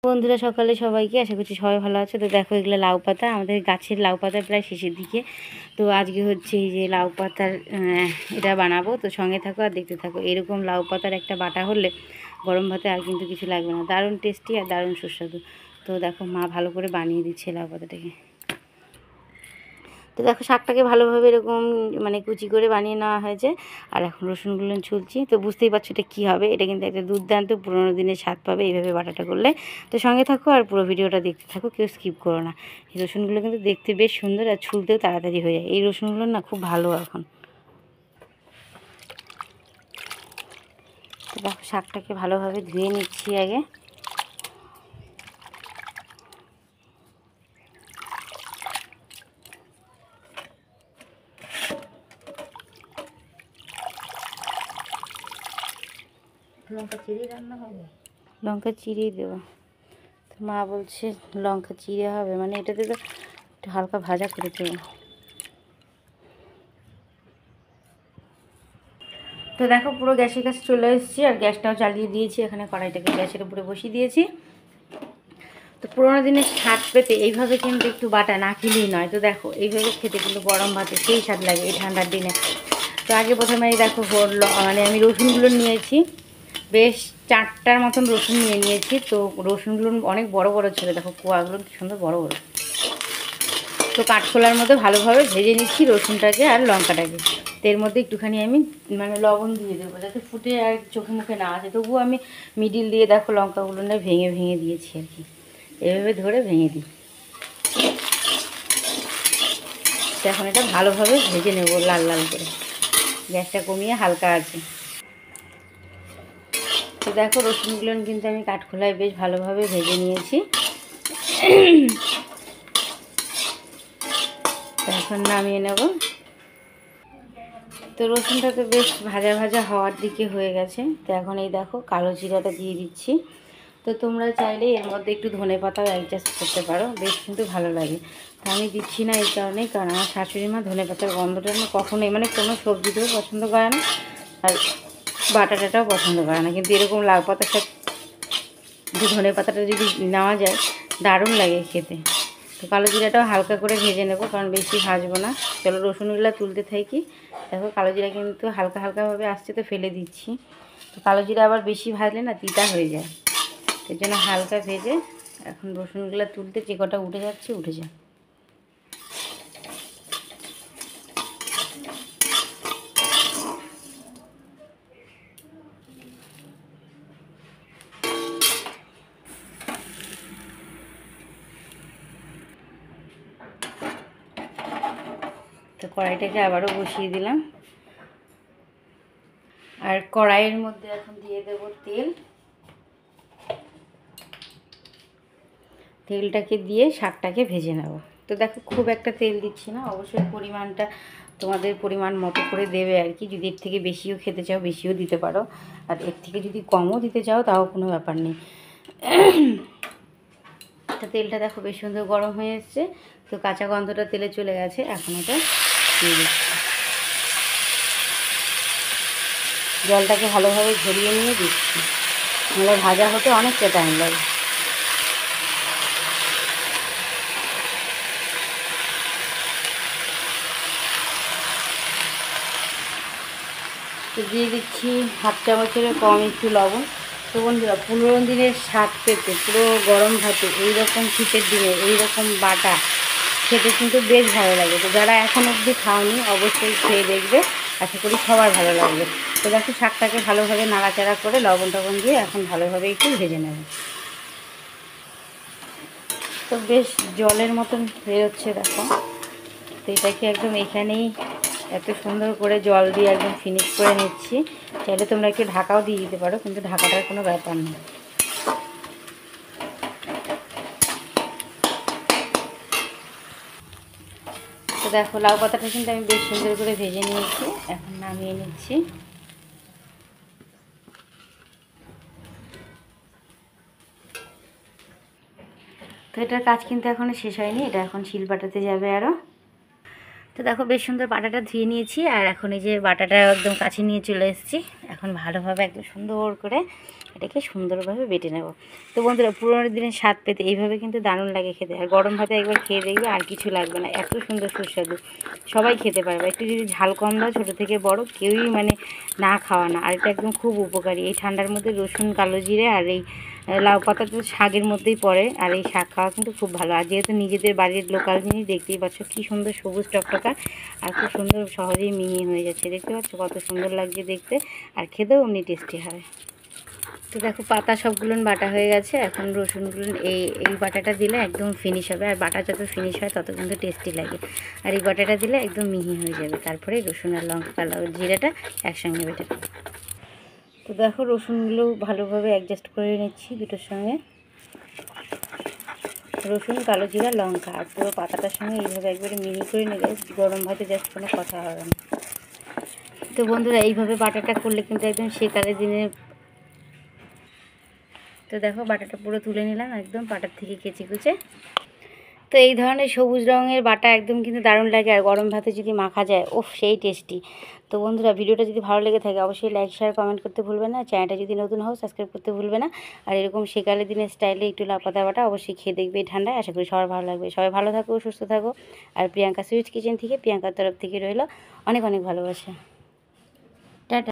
বন্ধুরা সকালে সবাইকে আশা করছি সবাই ভালো আছে। তো দেখো এগুলো লাউ পাতা, আমাদের গাছের লাউ পাতা প্রায় শেষের দিকে। তো আজকে হচ্ছে এই যে লাউ পাতার এটা বানাবো। তো সঙ্গে থাকো আর দেখতে থাকো। এরকম লাউ পাতার একটা বাটা হলে গরম ভাতে আর কিন্তু কিছু লাগবে না, দারুণ টেস্টি আর দারুণ সুস্বাদু। তো দেখো মা ভালো করে বানিয়ে দিচ্ছে লাউ পাতাটাকে। তো দেখো শাকটাকে ভালোভাবে এরকম মানে কুচি করে বানিয়ে নেওয়া হয়েছে। আর এখন রসুনগুলো ছুলছি। তো বুঝতেই পারছো এটা কী হবে। এটা কিন্তু একটা দুর্দান্ত পুরোনো দিনের স্বাদ পাবে এইভাবে বাটাটা করলে। তো সঙ্গে থাকো আর পুরো ভিডিওটা দেখতে থাকো, কেউ স্কিপ করো না। এই রসুনগুলো কিন্তু দেখতে বেশ সুন্দর আর ছুলতেও তাড়াতাড়ি হয়ে যায়। এই রসুনগুলো না খুব ভালো এখন। তো দেখো শাকটাকে ভালোভাবে ধুয়ে নিচ্ছি আগে। লঙ্কা চিড়ে রান্না হবে, লঙ্কা চিড়েই দেবো। তো মা বলছে লঙ্কা চিড়ে হবে, মানে এটাতে তো একটু হালকা ভাজা করে দেবো। তো দেখো পুরো গ্যাসের কাছে চলে এসেছি আর গ্যাসটাও চালিয়ে দিয়েছি। এখানে কড়াইটাকে গ্যাসের উপরে বসিয়ে দিয়েছি। তো পুরোনো দিনের স্বাদ পেতে এইভাবে কিন্তু একটু বাটা না খেলেই নয়। তো দেখো এইভাবে খেতে কিন্তু গরম ভাতে সেই স্বাদ লাগে এই ঠান্ডার দিনে। তো আগে প্রথমে এই দেখো মানে আমি রসুনগুলো নিয়েছি, বেশ 4টার মতন রসুন নিয়েছি। তো রসুনগুলো অনেক বড় বড় ছিল, দেখো কোয়াগুলো কি সুন্দর বড় বড়। তো কাঠখোলার মধ্যে ভালোভাবে ভেজে নিচ্ছি রসুনটাকে আর লঙ্কাটাকে। তো এর মধ্যে একটুখানি আমি মানে লবণ দিয়ে দেবো যাতে ফুটে আর চোখে মুখে না আসে। তবুও আমি মিডিল দিয়ে দেখো লঙ্কাগুলো না ভেঙে ভেঙে দিয়েছি আর কি, এভাবে ধরে ভেঙে দিই। তো এখন এটা ভালোভাবে ভেজে নেব লাল লাল করে, গ্যাসটা কমিয়ে হালকা আছে। তো দেখো রসুনগুলো কিন্তু আমি কাঠখোলায় বেশ ভালোভাবে ভেজে নিয়েছি। তো এখন নামিয়ে নেব। তো রসুনটা তো বেশ ভাজা ভাজা হওয়ার দিকে হয়ে গেছে। তো এখন এই দেখো কালো জিরাটা দিয়ে দিচ্ছি। তো তোমরা চাইলে এর মধ্যে একটু ধনেপাতাও অ্যাডজাস্ট করতে পারো, বেশ কিন্তু ভালো লাগে। তো আমি দিচ্ছি না এই কারণে, কারণ আমার শাশুড়ি মা ধনেপাতার গন্ধটা না কখনোই মানে কোনো সবজিতেও পছন্দ করে না, আর বাটাটাটাও পছন্দ করে না। কিন্তু এরকম লাউ পাতার সাথে ধনেপাতাটা যদি নেওয়া যায় দারুণ লাগে খেতে। তো কালো জিরাটাও হালকা করে ভেজে নেব, কারণ বেশি ভাজবো না। চলো রসুনগুলো তুলতে থাকি। দেখো কালো জিরা কিন্তু হালকা হালকাভাবে আসছে, তো ফেলে দিচ্ছি। তো কালো জিরা আবার বেশি ভাজলে না তিতা হয়ে যায়, এর জন্য হালকা ভেজে এখন রসুনগুলো তুলতে যে কটা উঠে যাচ্ছে উঠে যায়। তো কড়াইটাকে আবারও বসিয়ে দিলাম। আর কড়াইয়ের মধ্যে এখন দিয়ে দেব তেল। তেলটাকে দিয়ে শাকটাকে ভেজে নেব। তো দেখো খুব একটা তেল দিচ্ছি না, অবশ্যই পরিমাণটা তোমাদের পরিমাণ মতো করে দেবে আর কি। যদি এর থেকে বেশিও খেতে চাও বেশিও দিতে পারো, আর এর থেকে যদি কমও দিতে চাও তাও কোনো ব্যাপার নেই। তো তেলটা দেখো বেশ সুন্দর গরম হয়ে এসছে। তো কাঁচা গন্ধটা তেলে চলে গেছে, এখন এটা দিয়ে দিচ্ছি। জলটাকে ভালোভাবে ঝরিয়ে নিয়ে দিচ্ছি, নাহলে ভাজা হতে অনেকটা টাইম লাগে। তো দিয়ে দিচ্ছি 1/2 চামচের কম একটু লবণ। তো বন্ধুরা পুরনো দিনের স্বাদ পেতে পুরো গরম ভাতে এইরকম শীতের দিনে এইরকম বাটা খেতে কিন্তু বেশ ভালো লাগে। তো যারা এখন অবধি খাওনি অবশ্যই খেয়ে দেখবে, আশা করি সবার ভালো লাগবে। তো দেখো শাকটাকে ভালোভাবে নাড়াচাড়া করে লবণ টবণ দিয়ে এখন ভালোভাবে একটু ভেজে নেব। তো বেশ জলের মতন বেরোচ্ছে দেখো। তো এটাকে একদম এখানেই এত সুন্দর করে জল দিয়ে একদম ফিনিশ করে নিচ্ছি। চাইলে তোমরা একটু ঢাকাও দিয়ে দিতে পারো, কিন্তু ঢাকাটার কোনো ব্যাপার নেই। তো দেখো লাউ পাতাটা কিন্তু আমি বেশ সুন্দর করে ভেজে নিয়েছি, এখন নামিয়ে নিচ্ছি। তো এটার কাজ কিন্তু এখনও শেষ হয়নি, এটা এখন শিল বাটাতে যাবে আরও। তো দেখো বেশ সুন্দর বাটাটা ধুয়ে নিয়েছি, আর এখন এই যে বাটাটা একদম কাছে নিয়ে চলে এসেছি। এখন ভালোভাবে একদম সুন্দর করে এটাকে সুন্দরভাবে বেটে নেব। তো বন্ধুরা, পুরোনো দিনের স্বাদ পেতে এইভাবে কিন্তু দারুণ লাগে খেতে। আর গরম ভাতে একবার খেয়ে দেখবে, আর কিছু লাগবে না, এত সুন্দর সুস্বাদু, সবাই খেতে পারবে। একটু যদি ঝাল কম দাও, ছোটো থেকে বড় কেউই মানে না খাওয়া না। আর এটা একদম খুব উপকারী। এই ঠান্ডার মধ্যে রসুন, কালো জিরে আর এই লাউ পাতা তো শাকের মধ্যেই পড়ে, আর এই শাক খাওয়া কিন্তু খুব ভালো। আর যেহেতু নিজেদের বাড়ির লোকাল জিনিস, দেখতেই পাচ্ছ কী সুন্দর সবুজ টকটকা, আর খুব সুন্দর সহজেই মিহি হয়ে যাচ্ছে। দেখতে পাচ্ছ কত সুন্দর লাগছে দেখতে, আর খেতেও এমনি টেস্টি হয়। তো দেখো পাতা সবগুলো বাটা হয়ে গেছে। এখন রসুনগুলো এই বাটাটা দিলে একদম ফিনিশ হবে। আর বাটা যত ফিনিশ হয় তত কিন্তু টেস্টি লাগে। আর এই বাটাটা দিলে একদম মিহি হয়ে যাবে। তারপরে রসুন আর লঙ্কা, কালো জিরাটা একসঙ্গে বেটে দেবো। তো দেখো রসুনগুলো ভালোভাবে অ্যাডজাস্ট করে নিচ্ছি দুটোর সঙ্গে, রসুন, কালো জিরা, লঙ্কা আর পুরো পাতাটার সঙ্গে এইভাবে একবারে মিহি করে নিলে গরম ভাতে জাস্ট কোনো কথা হবে না। তো বন্ধুরা, এইভাবে বাটাটা করলে কিন্তু একদম শীতকালের দিনে। তো দেখো বাটাটা পুরো তুলে নিলাম একদম পাটার থেকে কেচে কুচে। তো এই ধরনের সবুজ রঙের বাটা একদম কিন্তু দারুণ লাগে। আর গরম ভাতে যদি মাখা যায়, ওফ সেই টেস্টি। তো বন্ধুরা, ভিডিওটা যদি ভালো লেগে থাকে অবশ্যই লাইক, শেয়ার, কমেন্ট করতে ভুলবে না। চ্যানেলটা যদি নতুন হও সাবস্ক্রাইব করতে ভুলবে না। আর এরকম শীতকালের দিনের স্টাইলে একটু লাউ পাতা বাটা অবশ্যই খেয়ে দেখবে এই ঠান্ডায়। আশা করি সবার ভালো লাগবে। সবাই ভালো থাকো, সুস্থ থাকো। আর প্রিয়াঙ্কা সুইট কিচেন থেকে, প্রিয়াঙ্কার তরফ থেকে রইল অনেক অনেক ভালোবাসা। টাটা।